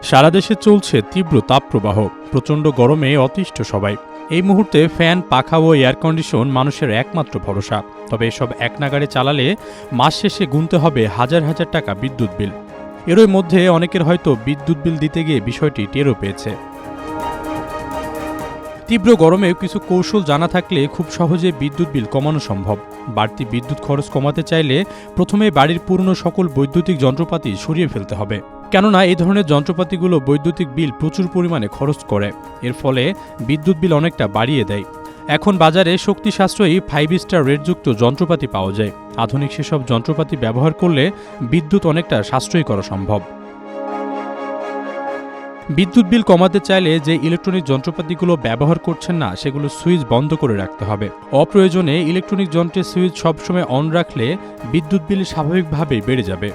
সারা দেশে চলছে তীব্র তাপপ্রবাহ। প্রচণ্ড গরমে অতিষ্ঠ সবাই। এই মুহূর্তে ফ্যান, পাখা ও এয়ার কন্ডিশন মানুষের একমাত্র ভরসা। তবে এসব একনাগাড়ে চালালে মাস শেষে গুনতে হবে হাজার হাজার টাকা বিদ্যুৎ বিল। এরই মধ্যে অনেকের হয়তো বিদ্যুৎ বিল দিতে গিয়ে বিষয়টি টেরও পেয়েছে। তীব্র গরমেও কিছু কৌশল জানা থাকলে খুব সহজে বিদ্যুৎ বিল কমানো সম্ভব। বাড়তি বিদ্যুৎ খরচ কমাতে চাইলে প্রথমে বাড়ির পুরনো সকল বৈদ্যুতিক যন্ত্রপাতি সরিয়ে ফেলতে হবে, কেননা এই ধরনের যন্ত্রপাতিগুলো বৈদ্যুতিক বিল প্রচুর পরিমাণে খরচ করে। এর ফলে বিদ্যুৎ বিল অনেকটা বাড়িয়ে দেয়। এখন বাজারে শক্তি সাশ্রয়ী 5 স্টার রেটযুক্ত যন্ত্রপাতি পাওয়া যায়। আধুনিক সেসব যন্ত্রপাতি ব্যবহার করলে বিদ্যুৎ অনেকটা সাশ্রয়ী করা সম্ভব। বিদ্যুৎ বিল কমাতে চাইলে যে ইলেকট্রনিক যন্ত্রপাতিগুলো ব্যবহার করছেন না সেগুলো সুইচ বন্ধ করে রাখতে হবে। অপ্রয়োজনে ইলেকট্রনিক যন্ত্রের সুইচ সবসময় অন রাখলে বিদ্যুৎ বিল স্বাভাবিকভাবেই বেড়ে যাবে।